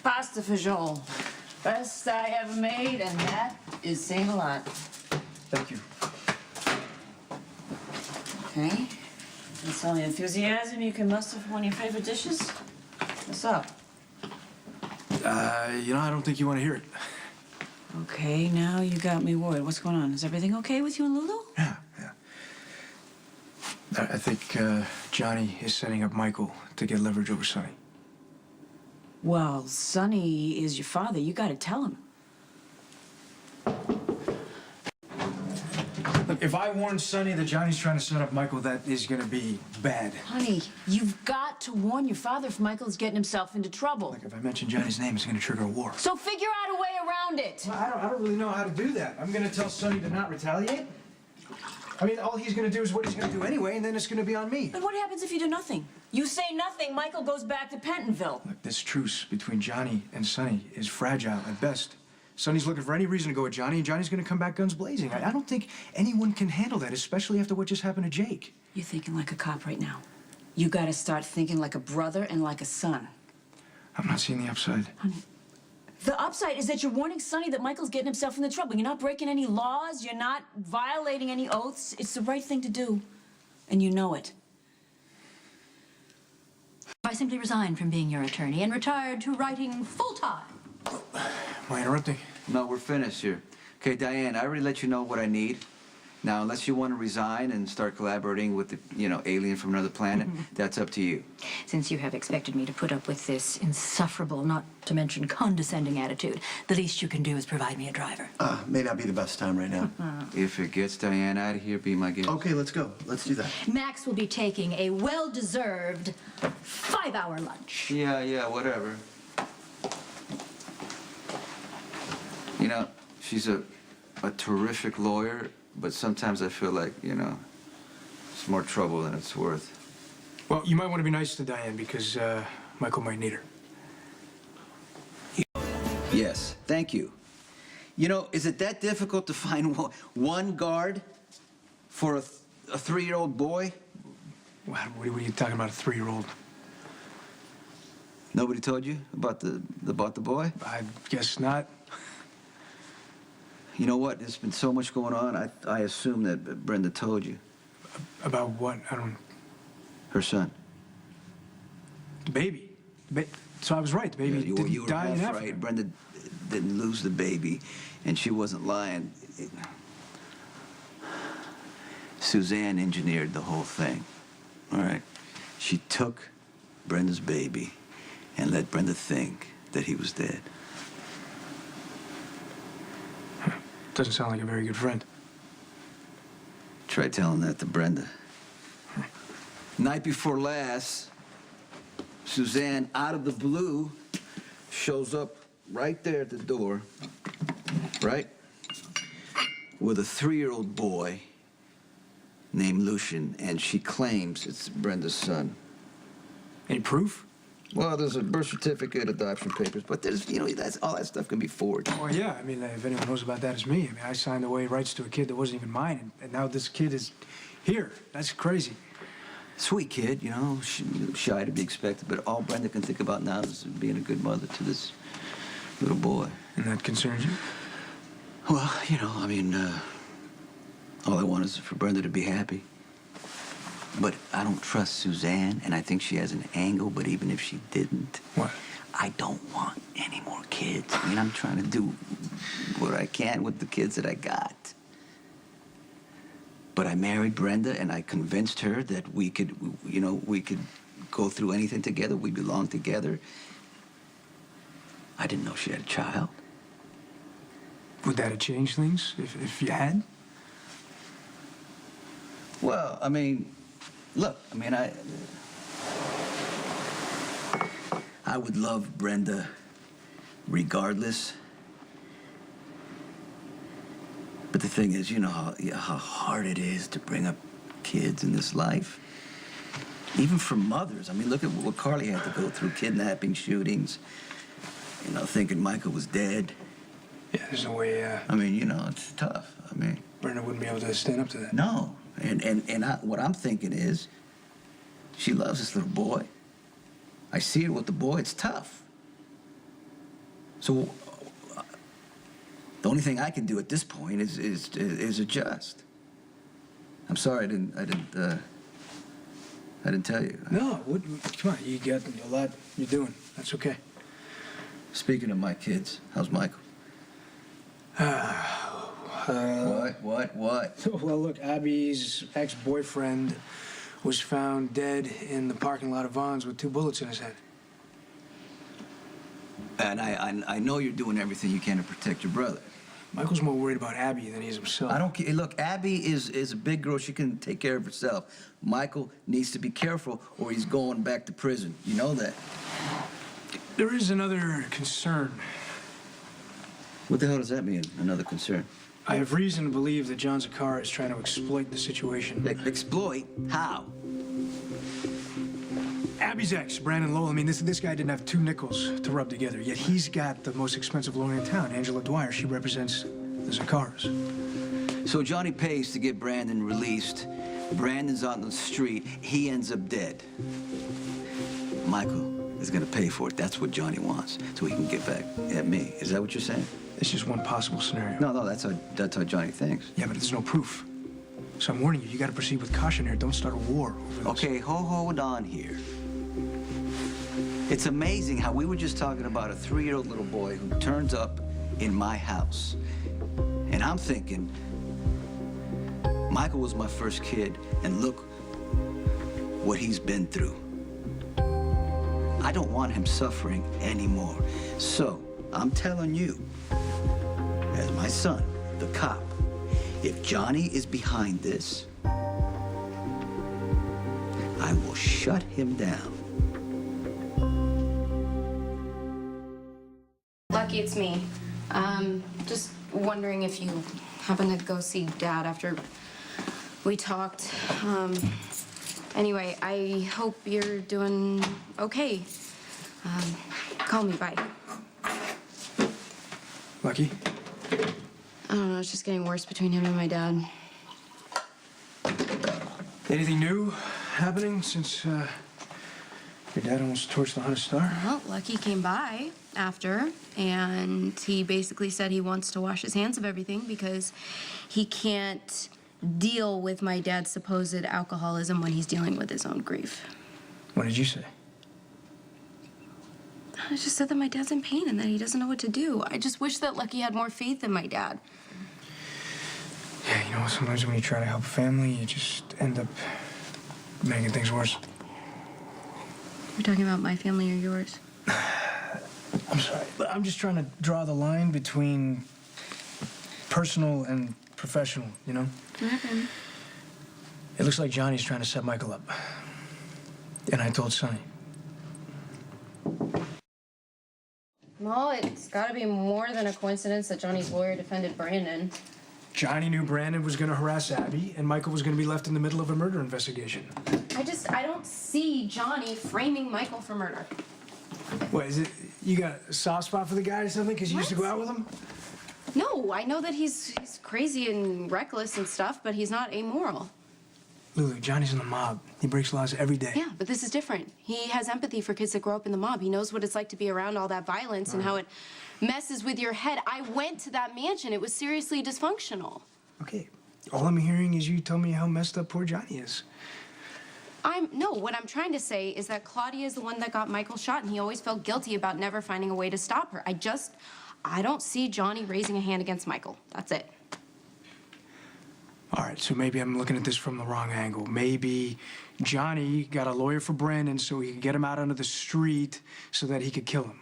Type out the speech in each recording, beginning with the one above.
Pasta fagioli. Best I ever made, and that is saying a lot. Thank you. Okay. That's all the enthusiasm you can muster for one of your favorite dishes? What's up? I don't think you want to hear it. Okay, now you got me worried. What's going on? Is everything okay with you and Lulu? Yeah. I think Johnny is setting up Michael to get leverage over Sonny. Well, Sonny is your father. You gotta tell him. Look, if I warn Sonny that Johnny's trying to set up Michael, that is going to be bad. Honey, you've got to warn your father if Michael's getting himself into trouble. Look, if I mention Johnny's name, it's going to trigger a war. So figure out a way around it. Well, I don't really know how to do that. I'm going to tell Sonny to not retaliate. I mean, all he's going to do is what he's going to do anyway, and then it's going to be on me. But what happens if you do nothing? You say nothing, Michael goes back to Pentonville. Look, this truce between Johnny and Sonny is fragile at best. Sonny's looking for any reason to go with Johnny, and Johnny's going to come back guns blazing. I don't think anyone can handle that, especially after what just happened to Jake. You're thinking like a cop right now. You got to start thinking like a brother and like a son. I'm not seeing the upside. Honey, the upside is that you're warning Sonny that Michael's getting himself into trouble. You're not breaking any laws. You're not violating any oaths. It's the right thing to do, and you know it. I simply resigned from being your attorney and retired to writing full-time. Am I interrupting? No, we're finished here. Okay, Diane, I already let you know what I need. Now, unless you want to resign and start collaborating with the, alien from another planet, that's up to you. Since you have expected me to put up with this insufferable, not to mention condescending attitude, the least you can do is provide me a driver. May not be the best time right now. If it gets Diane out of here, be my guest. Okay, let's go. Let's do that. Max will be taking a well-deserved 5-hour lunch. Yeah, whatever. She's a terrific lawyer, but sometimes I feel like, it's more trouble than it's worth. Well, you might want to be nice to Diane because Michael might need her. Yes, thank you. Is it that difficult to find one guard for a 3-year-old boy? What are you talking about, a 3-year-old? Nobody told you about the boy? I guess not. You know what? There's been so much going on. I assume that Brenda told you. About what? I don't... Her son. The baby. So I was right. The baby didn't you were die in half Africa. right. Brenda didn't lose the baby, and she wasn't lying. Suzanne engineered the whole thing. All right? She took Brenda's baby and let Brenda think that he was dead. Doesn't sound like a very good friend. Try telling that to Brenda. Night before last, Suzanne, out of the blue, shows up right there at the door, right? With a 3-year-old boy named Lucian, and she claims it's Brenda's son. Any proof? Well, there's a birth certificate, adoption papers, but there's, all that stuff can be forged. Well, yeah. I mean, if anyone knows about that, it's me. I mean, I signed away rights to a kid that wasn't even mine, and now this kid is here. That's crazy. Sweet kid, shy to be expected, but all Brenda can think about now is being a good mother to this little boy. And that concerns you? Well, all I want is for Brenda to be happy. But I don't trust Suzanne, and I think she has an angle, but even if she didn't... What? I don't want any more kids. I'm trying to do what I can with the kids that I got. But I married Brenda, and I convinced her that we could go through anything together. We belong together. I didn't know she had a child. Would that have changed things if you had? Well, look, I would love Brenda regardless. But the thing is, how hard it is to bring up kids in this life. Even for mothers. Look at what Carly had to go through, kidnapping, shootings, thinking Michael was dead. Yeah, there's no way, it's tough. Brenda wouldn't be able to stand up to that. No. What I'm thinking is, she loves this little boy. I see her with the boy. It's tough. So the only thing I can do at this point is adjust. I'm sorry I didn't tell you. No, come on, you got a lot you're doing. That's okay. Speaking of my kids, how's Michael? What? Well, look, Abby's ex-boyfriend was found dead in the parking lot of Vaughn's with 2 bullets in his head. And I know you're doing everything you can to protect your brother. Michael's more worried about Abby than he is himself. I don't care. Look, Abby is a big girl. She can take care of herself. Michael needs to be careful or he's going back to prison. You know that. There is another concern. What the hell does that mean, another concern? I have reason to believe that John Zakara is trying to exploit the situation. Exploit? How? Abby's ex, Brandon Lowell, I mean, this guy didn't have 2 nickels to rub together, yet he's got the most expensive lawyer in town, Angela Dwyer. She represents the Zakaras. So Johnny pays to get Brandon released. Brandon's out on the street. He ends up dead. Michael is gonna pay for it. That's what Johnny wants, so he can get back at me. Is that what you're saying? It's just one possible scenario. No, that's how Johnny thinks. Yeah, but there's no proof. So I'm warning you, you gotta proceed with caution here. Don't start a war over this. Okay, hold on here. It's amazing how we were just talking about a 3-year-old little boy who turns up in my house. And I'm thinking, Michael was my first kid, and look what he's been through. I don't want him suffering anymore. So, I'm telling you, as my son, the cop, if Johnny is behind this, I will shut him down. Lucky it's me. Just wondering if you happen to go see Dad after we talked. Anyway, I hope you're doing okay. Call me, bye. Lucky? I don't know, it's just getting worse between him and my dad. Anything new happening since your dad almost torched the Hunter Star? Well, Lucky came by after, and he basically said he wants to wash his hands of everything because he can't deal with my dad's supposed alcoholism when he's dealing with his own grief. What did you say? I just said that my dad's in pain and that he doesn't know what to do. I just wish that Lucky had more faith in my dad. Yeah, you know, sometimes when you try to help a family, you just end up making things worse. You're talking about my family or yours? I'm sorry, but I'm just trying to draw the line between personal and professional, you know? What happened? It looks like Johnny's trying to set Michael up. And I told Sonny. Well, it's gotta be more than a coincidence that Johnny's lawyer defended Brandon. Johnny knew Brandon was going to harass Abby, and Michael was going to be left in the middle of a murder investigation. I don't see Johnny framing Michael for murder. What, is it, you got a soft spot for the guy or something because you used to go out with him? No, I know that he's crazy and reckless and stuff, but he's not amoral. Lulu, Johnny's in the mob. He breaks laws every day. Yeah, but this is different. He has empathy for kids that grow up in the mob. He knows what it's like to be around all that violence and how it messes with your head. I went to that mansion. It was seriously dysfunctional. Okay. All I'm hearing is you tell me how messed up poor Johnny is. No, what I'm trying to say is that Claudia is the one that got Michael shot, and he always felt guilty about never finding a way to stop her. I don't see Johnny raising a hand against Michael. That's it. All right, so maybe I'm looking at this from the wrong angle. Maybe Johnny got a lawyer for Brandon so he could get him out onto the street so that he could kill him.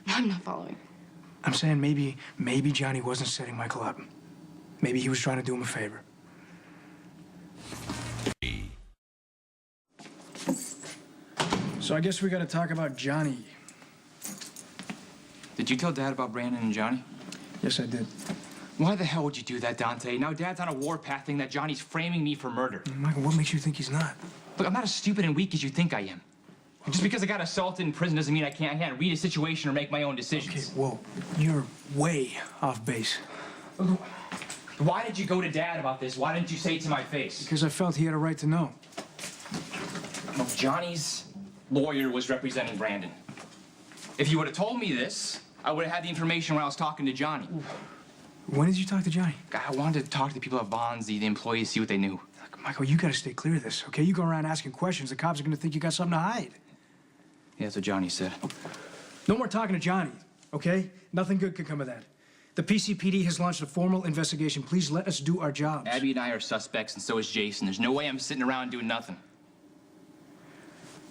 I'm not following. I'm saying maybe Johnny wasn't setting Michael up. Maybe he was trying to do him a favor. So I guess we got to talk about Johnny. Did you tell Dad about Brandon and Johnny? Yes, I did. Why the hell would you do that, Dante? Now Dad's on a warpath thing that Johnny's framing me for murder. Michael, what makes you think he's not? Look, I'm not as stupid and weak as you think I am. And just because I got assaulted in prison doesn't mean I can't read a situation or make my own Okay, decisions. whoa. You're way off base. Why did you go to Dad about this? Why didn't you say it to my face? Because I felt he had a right to know. Well, Johnny's lawyer was representing Brandon. If you would have told me this, I would have had the information when I was talking to Johnny. When did you talk to Johnny? I wanted to talk to the people at Vons, the employees, see what they knew. Look, Michael, you gotta stay clear of this, okay? You go around asking questions, the cops are gonna think you got something to hide. Yeah, that's what Johnny said. No more talking to Johnny, okay? Nothing good could come of that. The PCPD has launched a formal investigation. Please let us do our jobs. Abby and I are suspects, and so is Jason. There's no way I'm sitting around doing nothing.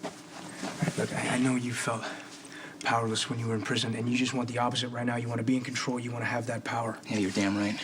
All right, look, I know you felt powerless when you were in prison, and you just want the opposite right now. You want to be in control. You want to have that power. Yeah, you're damn right.